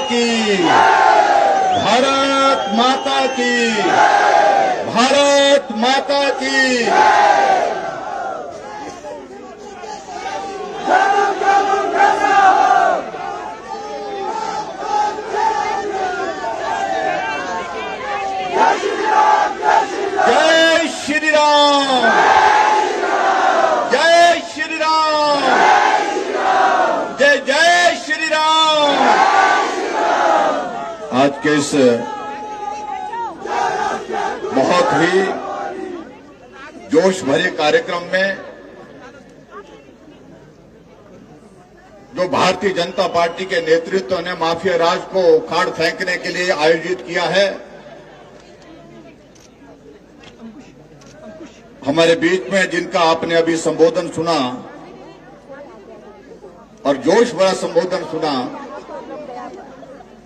की, भारत माता की, भारत माता की। जय श्री राम, जय श्री राम, जय जय श्री राम। आज के इस बहुत ही जोश भरे कार्यक्रम में जो भारतीय जनता पार्टी के नेतृत्व ने माफिया राज को उखाड़ फेंकने के लिए आयोजित किया है, हमारे बीच में जिनका आपने अभी संबोधन सुना और जोश भरा संबोधन सुना,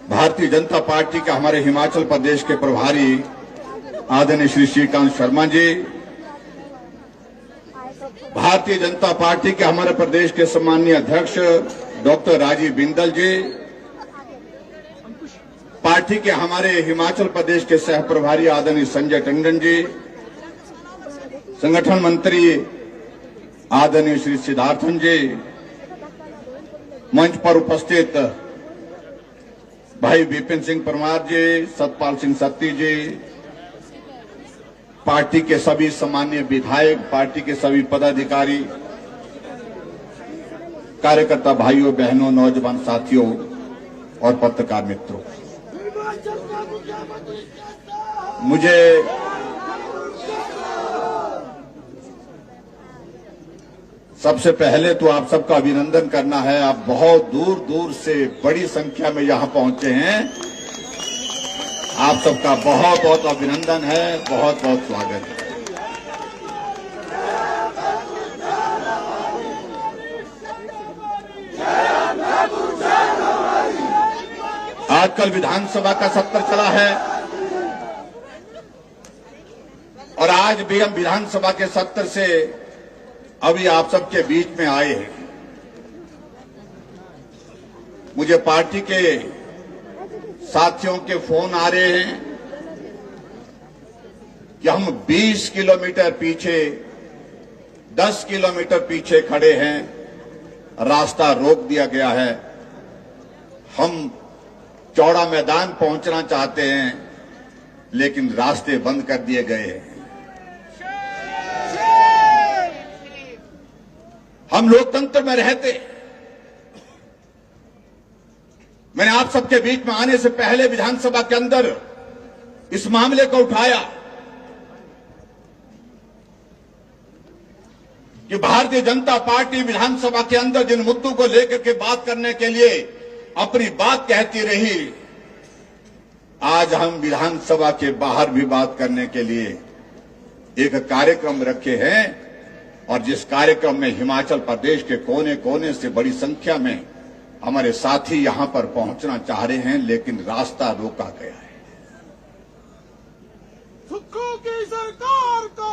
भारतीय जनता पार्टी के हमारे हिमाचल प्रदेश के प्रभारी आदरणीय श्री श्रीकांत शर्मा जी, भारतीय जनता पार्टी के हमारे प्रदेश के सम्मानीय अध्यक्ष डॉक्टर राजीव बिंदल जी, पार्टी के हमारे हिमाचल प्रदेश के सह प्रभारी आदरणीय संजय टंडन जी, संगठन मंत्री आदरणीय श्री सिद्धार्थन जी, मंच पर उपस्थित भाई विपिन सिंह परमार जी, सतपाल सिंह सत्ती जी, पार्टी के सभी सम्मानीय विधायक, पार्टी के सभी पदाधिकारी, कार्यकर्ता भाइयों बहनों, नौजवान साथियों और पत्रकार मित्रों, मुझे सबसे पहले तो आप सबका अभिनंदन करना है। आप बहुत दूर दूर से बड़ी संख्या में यहां पहुंचे हैं। आप सबका बहुत बहुत अभिनंदन है, बहुत बहुत स्वागत है। आजकल विधानसभा का सत्र चला है और आज भी हम विधानसभा के सत्र से अभी आप सबके बीच में आए हैं। मुझे पार्टी के साथियों के फोन आ रहे हैं कि हम 20 किलोमीटर पीछे, 10 किलोमीटर पीछे खड़े हैं, रास्ता रोक दिया गया है, हम चौड़ा मैदान पहुंचना चाहते हैं लेकिन रास्ते बंद कर दिए गए हैं। हम लोकतंत्र में रहते। मैंने आप सबके बीच में आने से पहले विधानसभा के अंदर इस मामले को उठाया कि भारतीय जनता पार्टी विधानसभा के अंदर जिन मुद्दों को लेकर के बात करने के लिए अपनी बात कहती रही, आज हम विधानसभा के बाहर भी बात करने के लिए एक कार्यक्रम रखे हैं और जिस कार्यक्रम में हिमाचल प्रदेश के कोने कोने से बड़ी संख्या में हमारे साथी यहां पर पहुंचना चाह रहे हैं, लेकिन रास्ता रोका गया है। सुक्खू की सरकार को,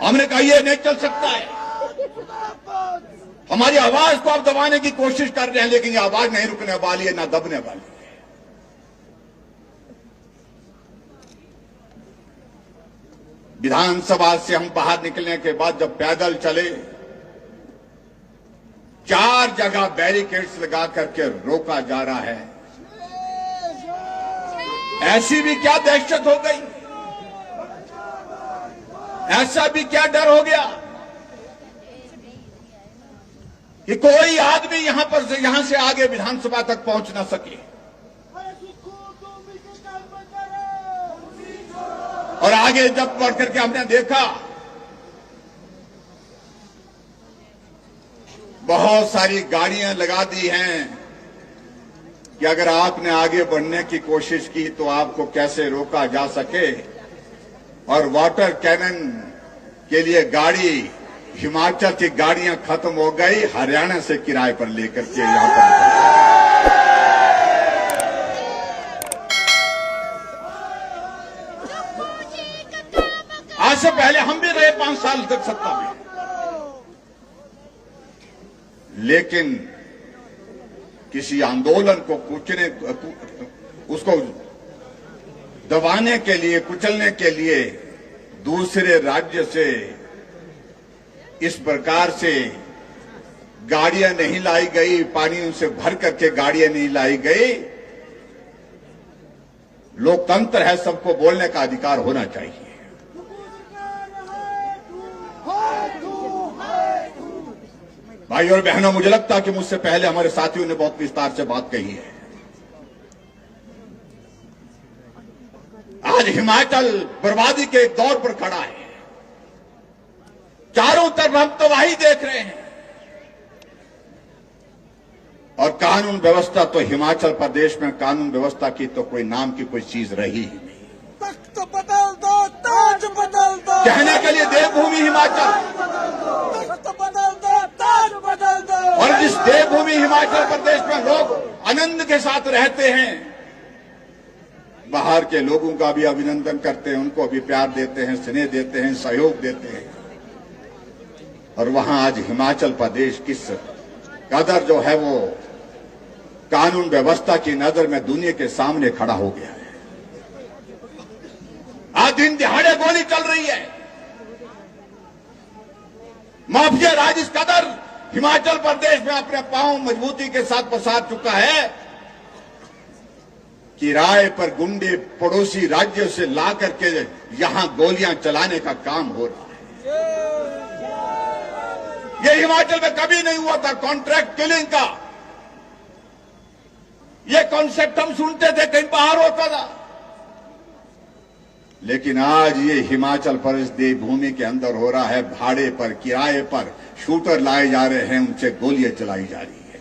हमने कहा यह नहीं चल सकता है। हमारी आवाज को आप दबाने की कोशिश कर रहे हैं, लेकिन यह आवाज नहीं रुकने वाली है, ना दबने वाली है। विधानसभा से हम बाहर निकलने के बाद जब पैदल चले, 4 जगह बैरिकेड्स लगा करके रोका जा रहा है। ऐसी भी क्या दहशत हो गई, ऐसा भी क्या डर हो गया कि कोई आदमी यहां से आगे विधानसभा तक पहुंच ना सके। और आगे जब बढ़ करके हमने देखा, बहुत सारी गाड़ियां लगा दी हैं कि अगर आपने आगे बढ़ने की कोशिश की तो आपको कैसे रोका जा सके। और वाटर कैनन के लिए गाड़ी, हिमाचल की गाड़ियां खत्म हो गई, हरियाणा से किराए पर लेकर के यहां पर। आज से पहले हम भी रहे 5 साल तक सत्ता में, लेकिन किसी आंदोलन को उसको दबाने के लिए, कुचलने के लिए दूसरे राज्य से इस प्रकार से गाड़ियां नहीं लाई गई, पानी उनसे भर करके गाड़ियां नहीं लाई गई। लोकतंत्र है, सबको बोलने का अधिकार होना चाहिए। भाई और बहनों, मुझे लगता है कि मुझसे पहले हमारे साथियों ने बहुत विस्तार से बात कही है। आज हिमाचल बर्बादी के एक दौर पर खड़ा है। चारों तरफ हम तबाही देख रहे हैं और कानून व्यवस्था तो हिमाचल प्रदेश में कानून व्यवस्था की तो कोई नाम की कोई चीज रही ही नहीं। तख्त बदल दो, ताज बदल दो। कहने के लिए देवभूमि हिमाचल, तख्त बदल दो, ताज बदल दो। और जिस देवभूमि हिमाचल प्रदेश में लोग आनंद के साथ रहते हैं, बाहर के लोगों का भी अभिनंदन करते हैं, उनको भी प्यार देते हैं, स्नेह देते हैं, सहयोग देते हैं। और वहां आज हिमाचल प्रदेश किस कदर जो है वो कानून व्यवस्था की नजर में दुनिया के सामने खड़ा हो गया है। आज दिन दिहाड़े गोली चल रही है। माफिया राज इस कदर हिमाचल प्रदेश में अपने पांव मजबूती के साथ पसार चुका है, किराए पर गुंडे पड़ोसी राज्यों से ला करके यहां गोलियां चलाने का काम हो रहा है। ये हिमाचल में कभी नहीं हुआ था कॉन्ट्रैक्ट किलिंग का। ये कॉन्सेप्ट हम सुनते थे, कहीं बाहर होता था, लेकिन आज ये हिमाचल प्रदेश देवभूमि के अंदर हो रहा है। भाड़े पर, किराए पर शूटर लाए जा रहे हैं, उनसे गोलियां चलाई जा रही है।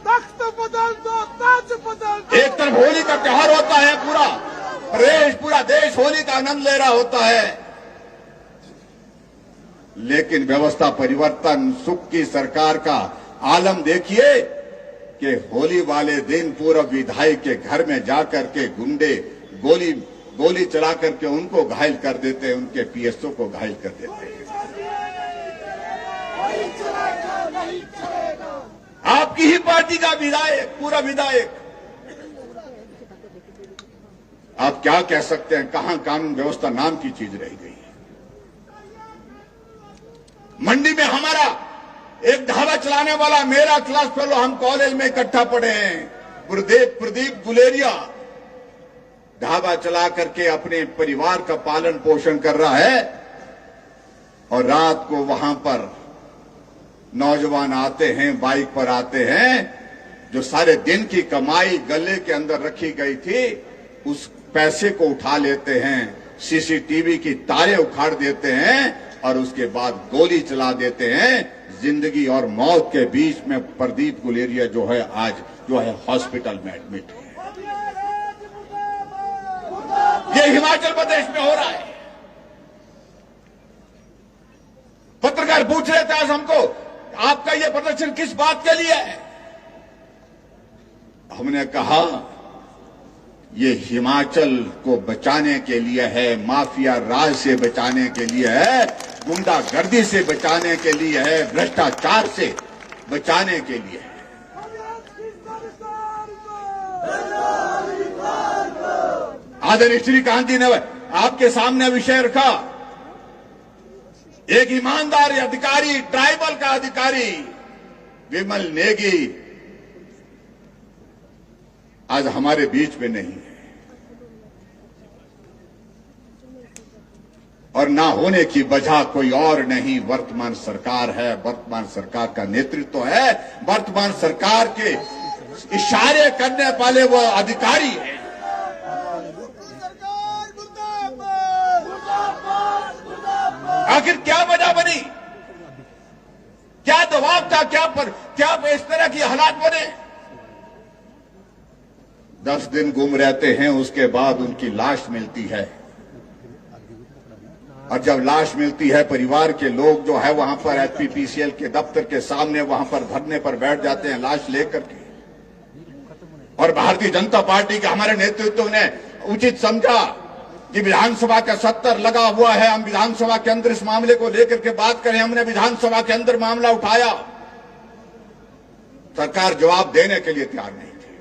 तख्त बदल दो, ताज बदल दो। एक तरफ होली का त्योहार होता है, पूरा देश होली का आनंद ले रहा होता है, लेकिन व्यवस्था परिवर्तन सुख की सरकार का आलम देखिए कि होली वाले दिन पूर्व विधायक के घर में जाकर के गुंडे गोली चला करके उनको घायल कर देते हैं, उनके पीएसओ को घायल कर देते हैं। आपकी ही पार्टी का विधायक, पूरा विधायक, आप क्या कह सकते हैं? कहां कानून व्यवस्था नाम की चीज रह गई है? मंडी में हमारा एक ढाबा चलाने वाला मेरा क्लास फेलो, हम कॉलेज में इकट्ठा पढ़े हैं, प्रदीप गुलेरिया, ढाबा चला करके अपने परिवार का पालन पोषण कर रहा है। और रात को वहां पर नौजवान आते हैं, बाइक पर आते हैं, जो सारे दिन की कमाई गले के अंदर रखी गई थी उस पैसे को उठा लेते हैं, सीसीटीवी की तारें उखाड़ देते हैं और उसके बाद गोली चला देते हैं। जिंदगी और मौत के बीच में प्रदीप गुलेरिया जो है आज जो है हॉस्पिटल में एडमिट है। ये हिमाचल प्रदेश में हो रहा है। पत्रकार पूछ रहे थे आज हमको, आपका ये प्रदर्शन किस बात के लिए है? हमने कहा ये हिमाचल को बचाने के लिए है, माफिया राज से बचाने के लिए है, गुंडागर्दी से बचाने के लिए है, भ्रष्टाचार से बचाने के लिए है। आदरणीय श्री गांधी ने आपके सामने विषय रखा, एक ईमानदार अधिकारी, ट्राइबल का अधिकारी विमल नेगी आज हमारे बीच में नहीं है, और ना होने की वजह कोई और नहीं, वर्तमान सरकार है, वर्तमान सरकार का नेतृत्व है, वर्तमान सरकार के इशारे करने वाले वो अधिकारी है। आखिर क्या वजह बनी? क्या दबाव था? क्या इस तरह की हालात बने? 10 दिन गुम रहते हैं, उसके बाद उनकी लाश मिलती है, और जब लाश मिलती है परिवार के लोग जो है वहां पर एचपीपीसीएल के दफ्तर के सामने वहां पर धरने पर बैठ जाते हैं लाश लेकर के। और भारतीय जनता पार्टी के हमारे नेतृत्व ने उचित समझा कि विधानसभा का सत्र लगा हुआ है, हम विधानसभा के अंदर इस मामले को लेकर के बात करें। हमने विधानसभा के अंदर मामला उठाया, सरकार जवाब देने के लिए तैयार नहीं थी।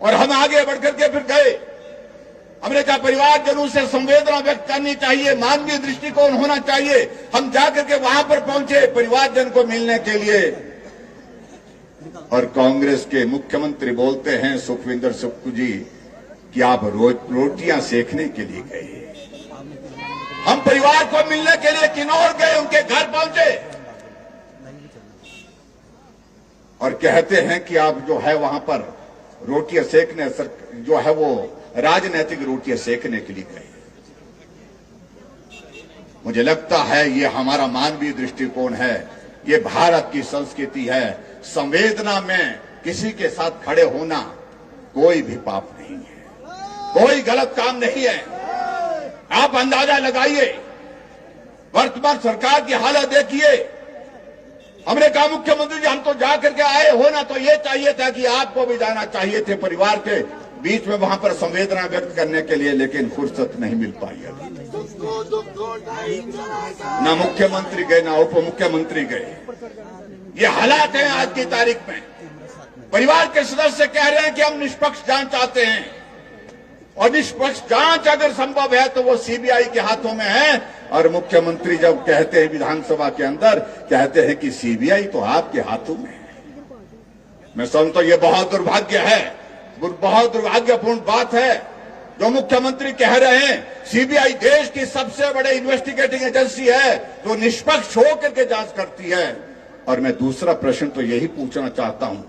और हम आगे बढ़कर के फिर गए। हमने कहा परिवारजनों से संवेदना व्यक्त करनी चाहिए, मानवीय दृष्टिकोण होना चाहिए। हम जाकर के वहां पर पहुंचे परिवारजन को मिलने के लिए, और कांग्रेस के मुख्यमंत्री बोलते हैं सुखविंदर सुक्खू जी कि आप रोटियां सेकने के लिए गए। हम परिवार को मिलने के लिए किन्नौर गए, उनके घर पहुंचे और कहते हैं कि आप जो है वहां पर रोटियां सेकने, जो है वो राजनीतिक रोटियां सेकने के लिए गए। मुझे लगता है ये हमारा मानवीय दृष्टिकोण है, ये भारत की संस्कृति है। संवेदना में किसी के साथ खड़े होना कोई भी पाप नहीं है, कोई गलत काम नहीं है। आप अंदाजा लगाइए, वर्तमान सरकार की हालत देखिए। हमने कहा मुख्यमंत्री जी हम तो जा करके आए, होना तो ये चाहिए था कि आपको भी जाना चाहिए थे परिवार के बीच में वहां पर संवेदना व्यक्त करने के लिए, लेकिन फुर्सत नहीं मिल पाई। ना मुख्यमंत्री गए ना उप मुख्यमंत्री गए। ये हालात हैं आज की तारीख में। परिवार के सदस्य कह रहे हैं कि हम निष्पक्ष जांच चाहते हैं, और निष्पक्ष जांच अगर संभव है तो वो सीबीआई के हाथों में है। और मुख्यमंत्री जब कहते हैं विधानसभा के अंदर, कहते हैं कि सीबीआई तो आपके हाथों में है। मैं समझता हूं ये बहुत दुर्भाग्य है, बहुत दुर्भाग्यपूर्ण बात है जो मुख्यमंत्री कह रहे हैं। सीबीआई देश की सबसे बड़े इन्वेस्टिगेटिंग एजेंसी है जो निष्पक्ष होकर के जांच करती है। और मैं दूसरा प्रश्न तो यही पूछना चाहता हूं,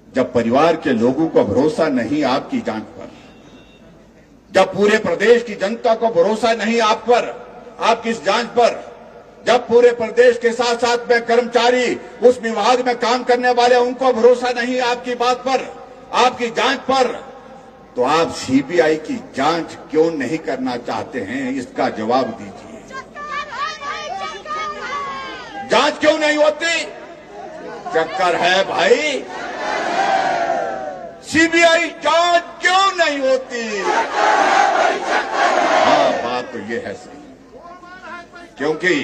जब परिवार के लोगों को भरोसा नहीं आपकी जांच पर, जब पूरे प्रदेश की जनता को भरोसा नहीं आप पर, आपकी इस जांच पर, जब पूरे प्रदेश के साथ साथ में कर्मचारी उस विभाग में काम करने वाले उनको भरोसा नहीं आपकी बात पर, आपकी जांच पर, तो आप सीबीआई की जांच क्यों नहीं करना चाहते हैं? इसका जवाब दीजिए। जांच क्यों नहीं होती? चक्कर है भाई। सीबीआई जांच क्यों नहीं होती? हाँ, बात तो ये है सही, क्योंकि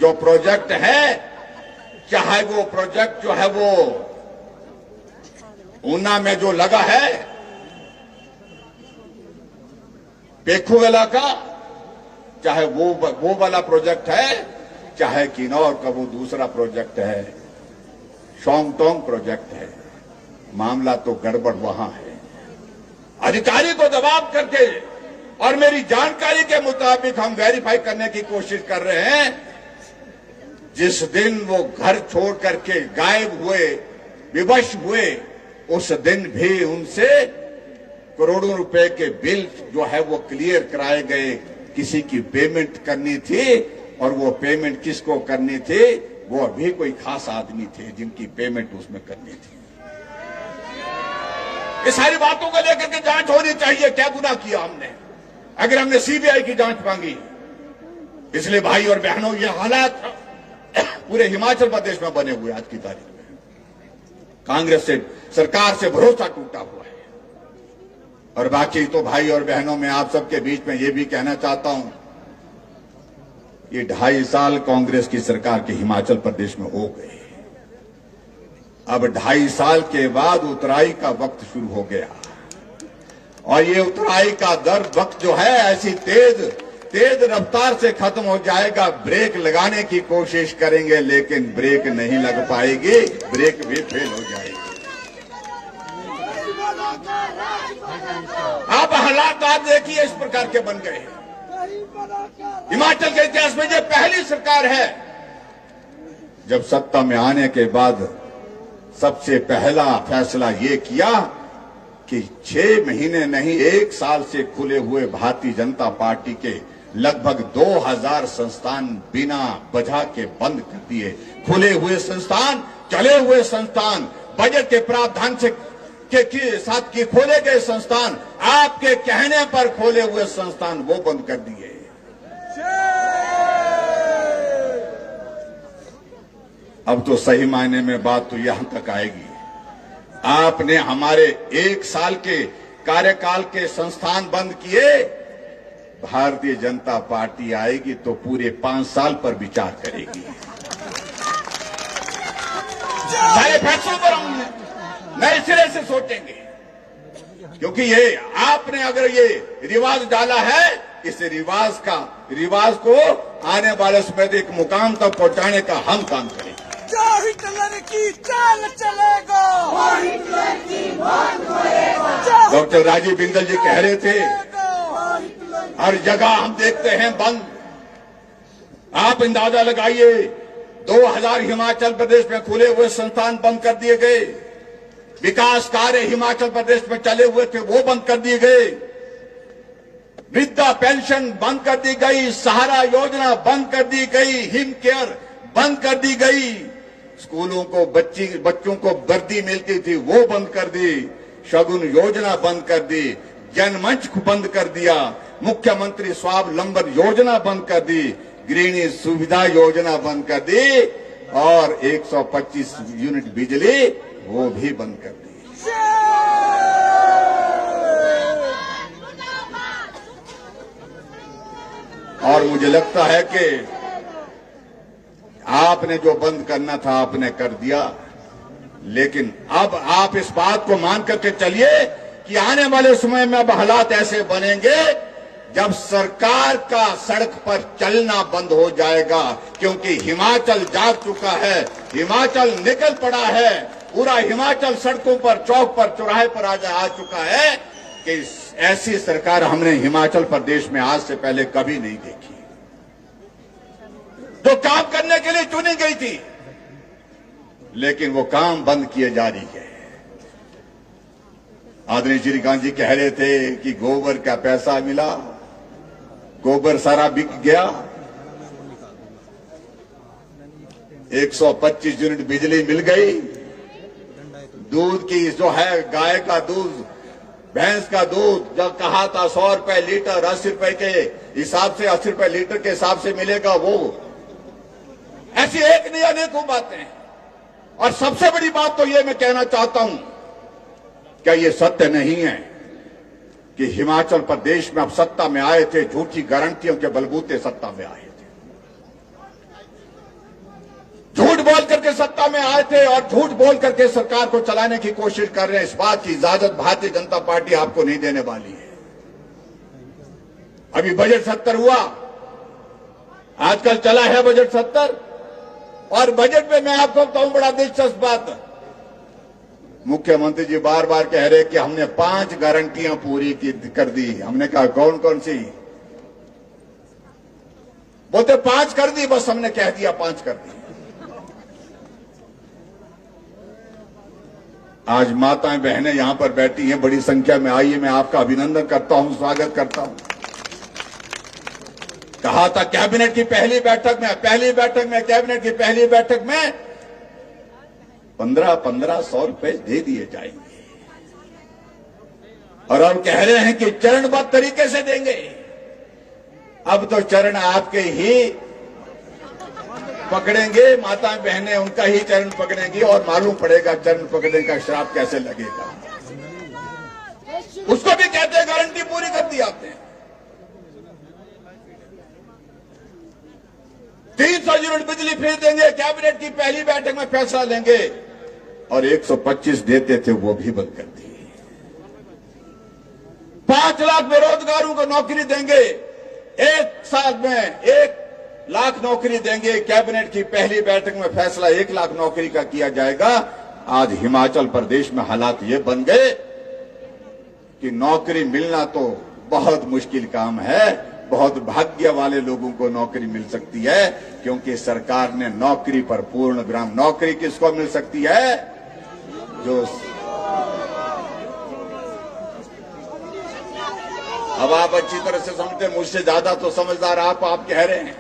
जो प्रोजेक्ट है, चाहे वो प्रोजेक्ट जो है वो ऊना में जो लगा है पेखुवेला का, चाहे वो वाला प्रोजेक्ट है, चाहे किन्नौर का वो दूसरा प्रोजेक्ट है, शोंगटोंग प्रोजेक्ट है, मामला तो गड़बड़ वहां है। अधिकारी को जवाब करके और मेरी जानकारी के मुताबिक हम वेरीफाई करने की कोशिश कर रहे हैं। जिस दिन वो घर छोड़ करके गायब हुए, विवश हुए, उस दिन भी उनसे करोड़ों रुपए के बिल जो है वो क्लियर कराए गए। किसी की पेमेंट करनी थी, और वो पेमेंट किसको करनी थी? वो अभी कोई खास आदमी थे जिनकी पेमेंट उसमें करनी थी। ये सारी बातों को लेकर के जांच होनी चाहिए। क्या गुनाह किया हमने अगर हमने सीबीआई की जांच मांगी? इसलिए भाई और बहनों, ये हालात पूरे हिमाचल प्रदेश में बने हुए आज की तारीख में। कांग्रेस से, सरकार से भरोसा टूटा हुआ है। और बाकी तो भाई और बहनों, मैं आप सबके बीच में ये भी कहना चाहता हूं, ये 2.5 साल कांग्रेस की सरकार के हिमाचल प्रदेश में हो गए। अब 2.5 साल के बाद उतराई का वक्त शुरू हो गया, और ये उतराई का दर वक्त जो है ऐसी तेज रफ्तार से खत्म हो जाएगा। ब्रेक लगाने की कोशिश करेंगे लेकिन ब्रेक नहीं लग पाएगी, ब्रेक भी फेल हो जाएगी। आप हालात आज देखिए इस प्रकार के बन गए। हिमाचल के इतिहास में ये पहली सरकार है जब सत्ता में आने के बाद सबसे पहला फैसला ये किया कि 6 महीने नहीं 1 साल से खुले हुए भारतीय जनता पार्टी के लगभग 2000 संस्थान बिना वजह के बंद कर दिए। खुले हुए संस्थान, चले हुए संस्थान, बजट के प्रावधान से के साथ की खोले गए संस्थान, आपके कहने पर खोले हुए संस्थान वो बंद कर दिए। अब तो सही मायने में बात तो यहां तक आएगी। आपने हमारे 1 साल के कार्यकाल के संस्थान बंद किए, भारतीय जनता पार्टी आएगी तो पूरे 5 साल पर विचार करेगी। सारे फैसलों पर हम नए सिरे से सोचेंगे, क्योंकि ये आपने अगर ये रिवाज डाला है, इस रिवाज को आने वाले समय में एक मुकाम तक पहुंचाने का हम काम करेंगे। जो हिटलर की चाल चलेगा, डॉक्टर राजीव बिंदल जी कह रहे थे, हर जगह हम देखते हैं बंद। आप अंदाजा लगाइए, 2000 हिमाचल प्रदेश में खुले हुए संस्थान बंद कर दिए गए, विकास कार्य हिमाचल प्रदेश में चले हुए थे वो बंद कर दिए गए, वृद्धा पेंशन बंद कर दी गई, सहारा योजना बंद कर दी गई, हिम केयर बंद कर दी गई, स्कूलों को बच्चों को वर्दी मिलती थी वो बंद कर दी, शगुन योजना बंद कर दी, जनमंच को बंद कर दिया, मुख्यमंत्री स्वावलंबन योजना बंद कर दी, गृहिणी सुविधा योजना बंद कर दी, और 125 यूनिट बिजली वो भी बंद कर दी। और मुझे लगता है कि आपने जो बंद करना था आपने कर दिया, लेकिन अब आप इस बात को मान करके चलिए कि आने वाले समय में अब हालात ऐसे बनेंगे जब सरकार का सड़क पर चलना बंद हो जाएगा, क्योंकि हिमाचल जाग चुका है, हिमाचल निकल पड़ा है, पूरा हिमाचल सड़कों पर, चौक पर, चौराहे पर आ चुका है कि ऐसी सरकार हमने हिमाचल प्रदेश में आज से पहले कभी नहीं देखी, जो काम करने के लिए चुनी गई थी, लेकिन वो काम बंद किए जा रही है। आदरणीय श्रीकांत जी कह रहे थे कि गोबर का पैसा मिला, गोबर सारा बिक गया, 125 यूनिट बिजली मिल गई, दूध की जो है गाय का दूध, भैंस का दूध जब कहा था 100 रुपए लीटर, 80 रुपए के हिसाब से, 80 रुपए लीटर के हिसाब से मिलेगा, वो ऐसी एक नहीं अनेकों बातें। और सबसे बड़ी बात तो ये मैं कहना चाहता हूं, क्या ये सत्य नहीं है कि हिमाचल प्रदेश में अब सत्ता में आए थे, झूठी गारंटियों के बलबूते सत्ता में आए थे, झूठ बोल करके सत्ता में आए थे और झूठ बोल करके सरकार को चलाने की कोशिश कर रहे हैं। इस बात की इजाजत भारतीय जनता पार्टी आपको नहीं देने वाली है। अभी बजट 70 हुआ, आजकल चला है बजट 70, और बजट में मैं आपको बताऊं बड़ा दिलचस्प बात, मुख्यमंत्री जी बार बार कह रहे कि हमने 5 गारंटियां पूरी कर दी। हमने कहा कौन कौन सी? बोलते 5 कर दी, बस हमने कह दिया 5 कर दी। आज माताएं बहनें यहां पर बैठी हैं, बड़ी संख्या में आई है, मैं आपका अभिनंदन करता हूं, स्वागत करता हूं। कहा था कैबिनेट की पहली बैठक में कैबिनेट की पहली बैठक में 1500 रुपए दे दिए जाएंगे, और अब कह रहे हैं कि चरणबद्ध तरीके से देंगे। अब तो चरण आपके ही पकड़ेंगे, माता बहनें उनका ही चरण पकड़ेंगी, और मालूम पड़ेगा चरण पकड़ने का श्राप कैसे लगेगा। उसको भी कहते हैं गारंटी पूरी कर दी आपने। 300 यूनिट बिजली फ्री देंगे, कैबिनेट की पहली बैठक में फैसला लेंगे, और 125 देते थे वो भी बंद कर दिए। 5 लाख बेरोजगारों को नौकरी देंगे, 1 साल में 1 लाख नौकरी देंगे, कैबिनेट की पहली बैठक में फैसला 1 लाख नौकरी का किया जाएगा। आज हिमाचल प्रदेश में हालात ये बन गए कि नौकरी मिलना तो बहुत मुश्किल काम है, बहुत भाग्य वाले लोगों को नौकरी मिल सकती है, क्योंकि सरकार ने नौकरी पर पूर्ण विराम। नौकरी किसको मिल सकती है? जो अब आप अच्छी तरह से समझते, मुझसे ज्यादा तो समझदार आप कह रहे हैं,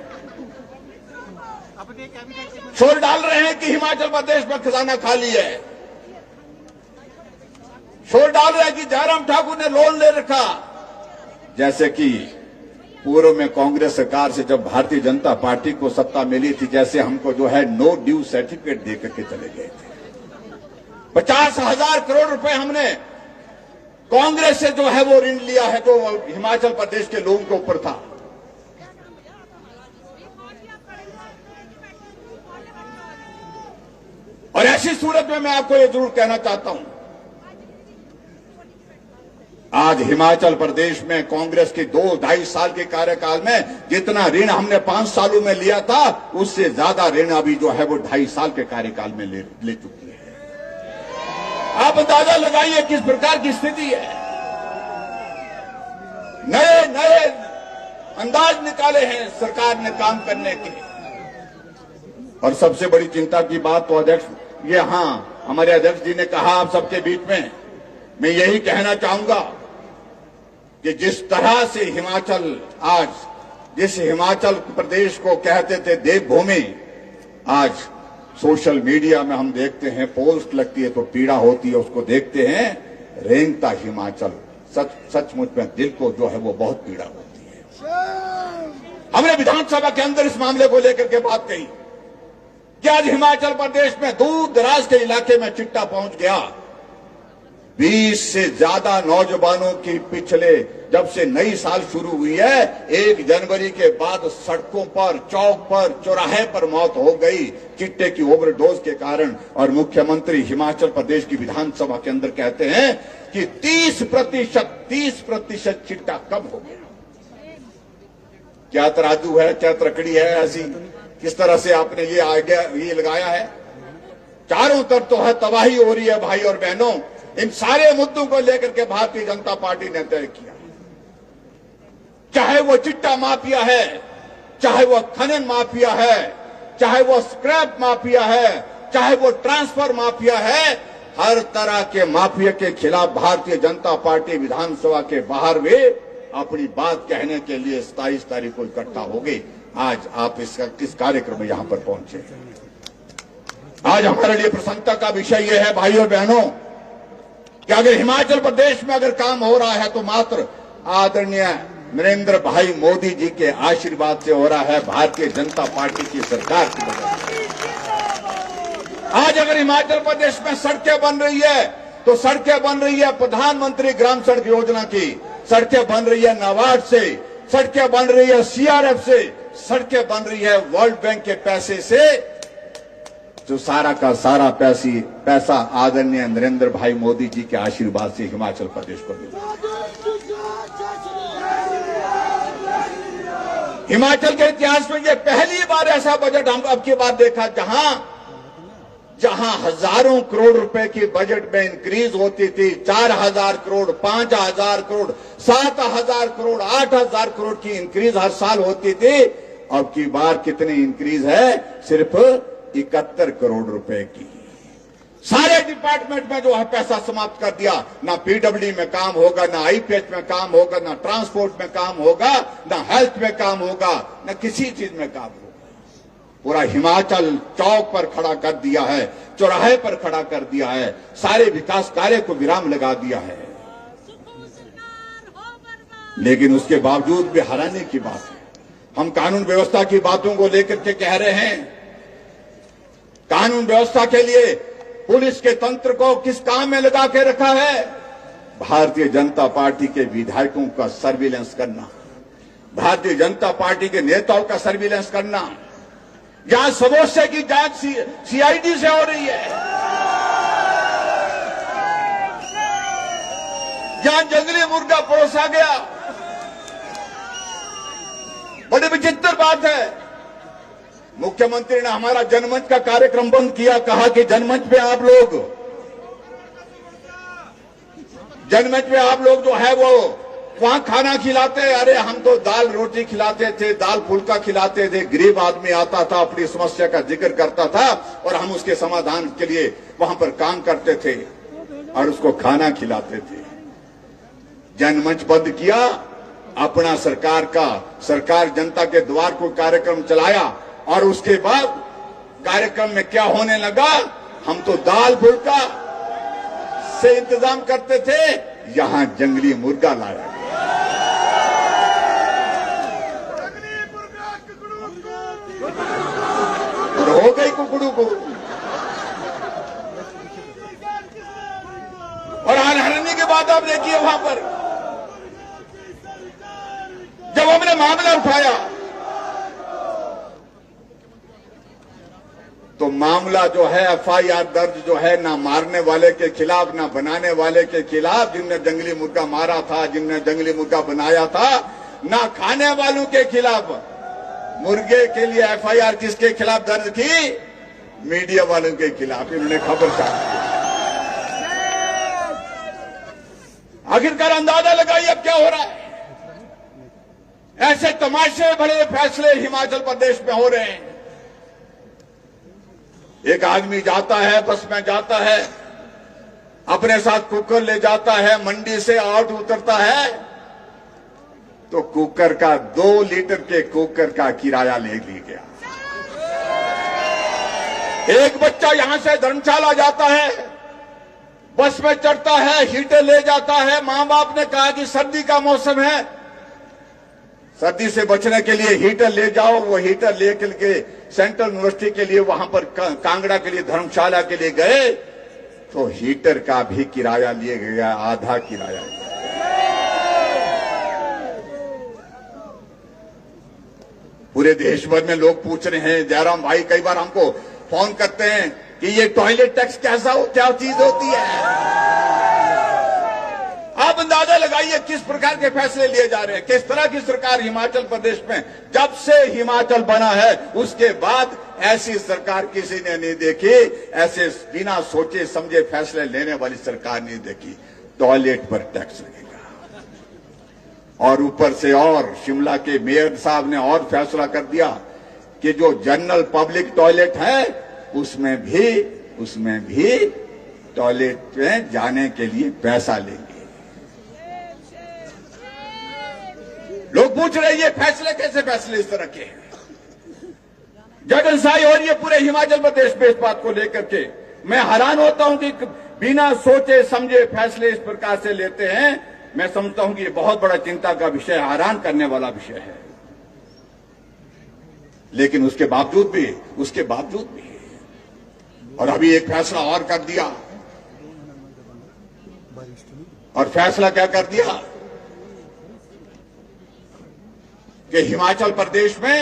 शोर डाल रहे हैं कि हिमाचल प्रदेश में खजाना खाली है, शोर डाल रहे हैं कि जयराम ठाकुर ने लोन ले रखा, जैसे कि पूर्व में कांग्रेस सरकार से जब भारतीय जनता पार्टी को सत्ता मिली थी, जैसे हमको जो है नो ड्यू सर्टिफिकेट दे करके चले गए थे। 50,000 करोड़ रुपए हमने कांग्रेस से जो है वो ऋण लिया है, जो हिमाचल प्रदेश के लोगों के ऊपर था। और ऐसी सूरत में मैं आपको यह जरूर कहना चाहता हूं, आज हिमाचल प्रदेश में कांग्रेस के 2-2.5 साल के कार्यकाल में जितना ऋण हमने 5 सालों में लिया था, उससे ज्यादा ऋण अभी जो है वो 2.5 साल के कार्यकाल में ले चुकी है। आप अंदाजा लगाइए किस प्रकार की स्थिति है। नए नए अंदाज निकाले हैं सरकार ने काम करने के। और सबसे बड़ी चिंता की बात तो अध्यक्ष, ये हमारे अध्यक्ष जी ने कहा आप सबके बीच में, मैं यही कहना चाहूंगा कि जिस तरह से हिमाचल आज, जिस हिमाचल प्रदेश को कहते थे देवभूमि, आज सोशल मीडिया में हम देखते हैं पोस्ट लगती है तो पीड़ा होती है, उसको देखते हैं रेंगता हिमाचल। सचमुच में दिल को जो है वो बहुत पीड़ा होती है। हमने विधानसभा के अंदर इस मामले को लेकर के बात कही कि आज हिमाचल प्रदेश में दूर दराज के इलाके में चिट्टा पहुंच गया। 20 से ज्यादा नौजवानों की पिछले जब से नई साल शुरू हुई है 1 जनवरी के बाद सड़कों पर, चौक पर, चौराहे पर मौत हो गई चिट्टे की ओवरडोज के कारण। और मुख्यमंत्री हिमाचल प्रदेश की विधानसभा के अंदर कहते हैं कि 30% चिट्टा कब हो गया। क्या तराजू है, क्या तरकड़ी है ऐसी, किस तरह से आपने ये लगाया है। चारों तरफ तो है तबाही हो रही है भाई और बहनों। इन सारे मुद्दों को लेकर के भारतीय जनता पार्टी ने तय किया, चाहे वो चिट्टा माफिया है, चाहे वो खनन माफिया है, चाहे वो स्क्रैप माफिया है, चाहे वो ट्रांसफर माफिया है, हर तरह के माफिया के खिलाफ भारतीय जनता पार्टी विधानसभा के बाहर भी अपनी बात कहने के लिए 27 तारीख को इकट्ठा हो गई। आज आप इस कार्यक्रम में यहां पर पहुंचे। आज हमारे लिए प्रसन्नता का विषय यह है भाई और बहनों कि अगर हिमाचल प्रदेश में अगर काम हो रहा है तो मात्र आदरणीय नरेंद्र भाई मोदी जी के आशीर्वाद से हो रहा है, भारतीय जनता पार्टी की सरकार की वजह से। आज अगर हिमाचल प्रदेश में सड़कें बन रही है तो सड़कें बन रही है प्रधानमंत्री ग्राम सड़क योजना की, सड़कें बन रही है नाबार्ड से, सड़कें बन रही है सीआरएफ से, सड़कें बन रही है वर्ल्ड बैंक के पैसे से, जो सारा का सारा पैसा आदरणीय नरेंद्र भाई मोदी जी के आशीर्वाद से हिमाचल प्रदेश को मिला। हिमाचल के इतिहास में यह पहली बार ऐसा बजट हम अब की बार देखा जहां हजारों करोड़ रुपए की बजट में इंक्रीज होती थी। 4,000 करोड़, 5,000 करोड़, 7,000 करोड़, 8,000 करोड़ की इंक्रीज हर साल होती थी। अब की बार कितनी इंक्रीज है? सिर्फ 71 करोड़ रुपए की। सारे डिपार्टमेंट में जो है पैसा समाप्त कर दिया। ना पीडब्ल्यूडी में काम होगा, ना आईपीएच में काम होगा, ना ट्रांसपोर्ट में काम होगा, ना हेल्थ में काम होगा, ना किसी चीज में काम होगा। पूरा हिमाचल चौक पर खड़ा कर दिया है, चौराहे पर खड़ा कर दिया है, सारे विकास कार्य को विराम लगा दिया है। लेकिन उसके बावजूद भी हैरानी की बात है, हम कानून व्यवस्था की बातों को लेकर के कह रहे हैं। कानून व्यवस्था के लिए पुलिस के तंत्र को किस काम में लगा के रखा है? भारतीय जनता पार्टी के विधायकों का सर्विलेंस करना, भारतीय जनता पार्टी के नेताओं का सर्विलेंस करना। यहां समोसे की जांच सीआईडी से हो रही है, यहां जंगली मुर्गा परोसा गया। बड़ी विचित्र बात है। मुख्यमंत्री ने हमारा जनमंच का कार्यक्रम बंद किया, कहा कि जनमंच पे आप लोग जो है वो वहां खाना खिलाते। अरे हम तो दाल रोटी खिलाते थे, दाल फुल्का खिलाते थे। गरीब आदमी आता था, अपनी समस्या का जिक्र करता था और हम उसके समाधान के लिए वहां पर काम करते थे और उसको खाना खिलाते थे। जनमंच बंद किया, अपना सरकार जनता के द्वार को कार्यक्रम चलाया और उसके बाद कार्यक्रम में क्या होने लगा? हम तो दाल फुल्का से इंतजाम करते थे, यहां जंगली मुर्गा लाया। हो गई कुकड़ू को। और हैरानी की बात आप देखिए, वहां पर जब हमने मामला उठाया तो मामला जो है एफआईआर दर्ज जो है ना मारने वाले के खिलाफ ना बनाने वाले के खिलाफ, जिनने जंगली मुर्गा मारा था, जिनने जंगली मुर्गा बनाया था, ना खाने वालों के खिलाफ। मुर्गे के लिए एफआईआर किसके खिलाफ दर्ज की? मीडिया वालों के खिलाफ। इन्होंने खबर छापी। आखिरकार अंदाजा लगाइए अब क्या हो रहा है। ऐसे तमाशे भरे फैसले हिमाचल प्रदेश में हो रहे हैं। एक आदमी जाता है, बस में जाता है, अपने साथ कुकर ले जाता है, मंडी से आउट उतरता है तो कुकर का 2 लीटर के कुकर का किराया ले गया। एक बच्चा यहां से धर्मशाला जाता है, बस में चढ़ता है, हीटर ले जाता है। मां बाप ने कहा कि सर्दी का मौसम है, सर्दी से बचने के लिए हीटर ले जाओ। वो हीटर लेकर के सेंट्रल यूनिवर्सिटी के लिए वहां पर कांगड़ा के लिए धर्मशाला के लिए गए तो हीटर का भी किराया लिए गया, आधा किराया। पूरे देश भर में लोग पूछ रहे हैं, जयराम भाई कई बार हमको फोन करते हैं कि ये टॉयलेट टैक्स क्या चीज होती है। आप अंदाजा लगाइए किस प्रकार के फैसले लिए जा रहे हैं, किस तरह की सरकार हिमाचल प्रदेश में। जब से हिमाचल बना है उसके बाद ऐसी सरकार किसी ने नहीं देखी, ऐसे बिना सोचे समझे फैसले लेने वाली सरकार नहीं देखी। टॉयलेट पर टैक्स लगेगा और ऊपर से और शिमला के मेयर साहब ने और फैसला कर दिया कि जो जनरल पब्लिक टॉयलेट है उसमें भी टॉयलेट में जाने के लिए पैसा लेंगे। लोग पूछ रहे हैं ये फैसले कैसे फैसले इस तरह के हैं। जगनसाई हो रही है पूरे हिमाचल प्रदेश में इस बात को लेकर के। मैं हैरान होता हूं कि बिना सोचे समझे फैसले इस प्रकार से लेते हैं। मैं समझता हूं कि ये बहुत बड़ा चिंता का विषय, हैरान करने वाला विषय है। लेकिन उसके बावजूद भी और अभी एक फैसला और कर दिया। और फैसला क्या कर दिया कि हिमाचल प्रदेश में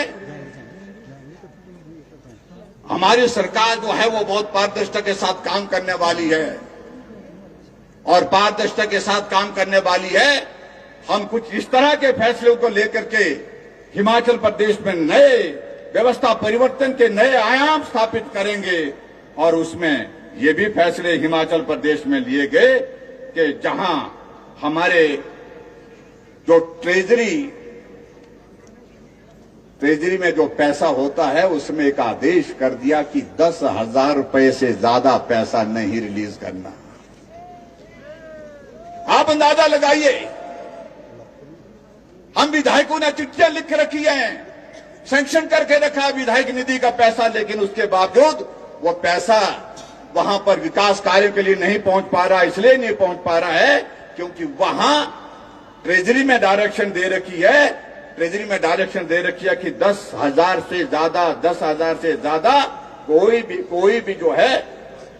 हमारी सरकार जो है वो बहुत पारदर्शिता के साथ काम करने वाली है। और पारदर्शिता के साथ काम करने वाली है। हम कुछ इस तरह के फैसलों को लेकर के हिमाचल प्रदेश में नए व्यवस्था परिवर्तन के नए आयाम स्थापित करेंगे। और उसमें ये भी फैसले हिमाचल प्रदेश में लिए गए कि जहां हमारे जो ट्रेजरी में जो पैसा होता है उसमें एक आदेश कर दिया कि 10,000 रुपए से ज्यादा पैसा नहीं रिलीज करना। आप अंदाजा लगाइए, हम विधायकों ने चिट्ठियां लिख रखी हैं, सैंक्शन करके रखा है विधायक निधि का पैसा, लेकिन उसके बावजूद वो पैसा वहां पर विकास कार्यों के लिए नहीं पहुंच पा रहा। इसलिए नहीं पहुंच पा रहा है क्योंकि वहां ट्रेजरी में डायरेक्शन दे रखी है कि 10,000 से ज्यादा कोई भी जो है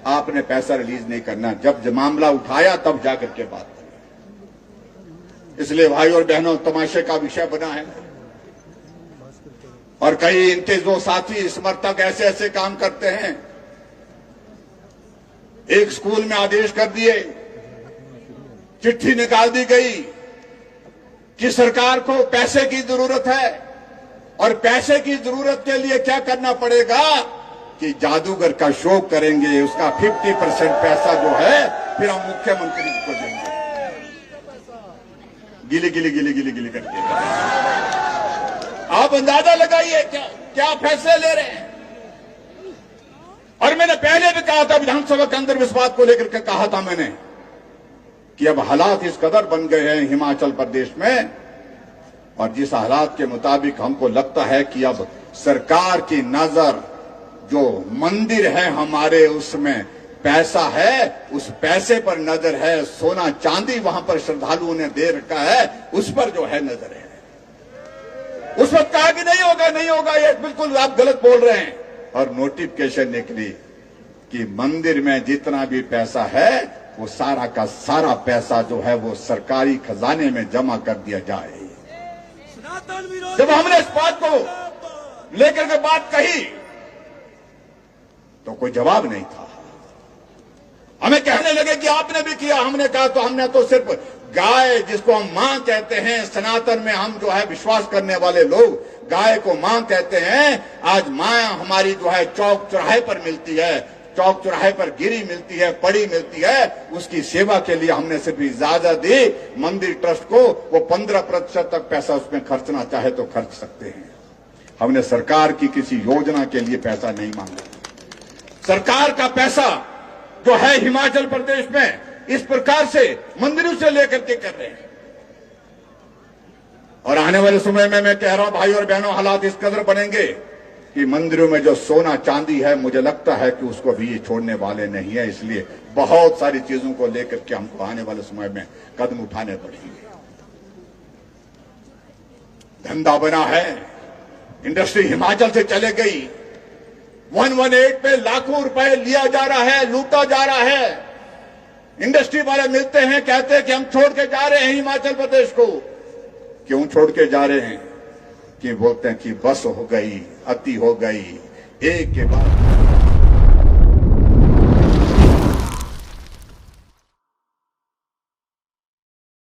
आपने पैसा रिलीज नहीं करना। जब मामला उठाया तब जाकर के बात करें। इसलिए भाई और बहनों, तमाशे का विषय बना है। और कई इनके जो साथी समर्थक ऐसे काम करते हैं। एक स्कूल में आदेश कर दिए, चिट्ठी निकाल दी गई कि सरकार को पैसे की जरूरत है और पैसे की जरूरत के लिए क्या करना पड़ेगा कि जादूगर का शो करेंगे, उसका 50% पैसा जो है फिर हम मुख्यमंत्री को देंगे। गिली करके आप अंदाजा लगाइए क्या फैसले ले रहे हैं। और मैंने पहले भी कहा था विधानसभा के अंदर इस बात को लेकर के कहा था मैंने कि अब हालात इस कदर बन गए हैं हिमाचल प्रदेश में, और जिस हालात के मुताबिक हमको लगता है कि अब सरकार की नजर जो मंदिर है हमारे उसमें पैसा है, उस पैसे पर नजर है। सोना चांदी वहां पर श्रद्धालुओं ने दे रखा है, उस पर जो है नजर है। उस वक्त कहा कि नहीं होगा, ये बिल्कुल आप गलत बोल रहे हैं। और नोटिफिकेशन निकली कि मंदिर में जितना भी पैसा है वो सारा का सारा पैसा जो है वो सरकारी खजाने में जमा कर दिया जाए। जब हमने इस बात को लेकर के बात कही तो कोई जवाब नहीं था। हमें कहने लगे कि आपने भी किया। हमने कहा तो हमने तो सिर्फ गाय, जिसको हम मां कहते हैं, सनातन में हम जो है विश्वास करने वाले लोग गाय को मां कहते हैं। आज मां हमारी जो है चौक चौराहे पर मिलती है, चौक चौराहे पर गिरी मिलती है, पड़ी मिलती है, उसकी सेवा के लिए हमने सिर्फ इजाजत दी मंदिर ट्रस्ट को। वो 15% तक पैसा उसमें खर्चना चाहे तो खर्च सकते हैं। हमने सरकार की किसी योजना के लिए पैसा नहीं मांगा। सरकार का पैसा जो है हिमाचल प्रदेश में इस प्रकार से मंदिरों से लेकर के कर रहे हैं। और आने वाले समय में मैं कह रहा हूं भाई और बहनों, हालात इस कदर बनेंगे कि मंदिरों में जो सोना चांदी है, मुझे लगता है कि उसको भी ये छोड़ने वाले नहीं है। इसलिए बहुत सारी चीजों को लेकर के हमको आने वाले समय में कदम उठाने पड़ेंगे। धंधा बना है, इंडस्ट्री हिमाचल से चले गई, 118 पे लाखों रुपए लिया जा रहा है, लूटा जा रहा है। इंडस्ट्री वाले मिलते हैं, कहते हैं कि हम छोड़ के जा रहे हैं हिमाचल प्रदेश को। क्यों छोड़ के जा रहे हैं? कि बोलते हैं कि बस हो गई, अति हो गई, एक के बाद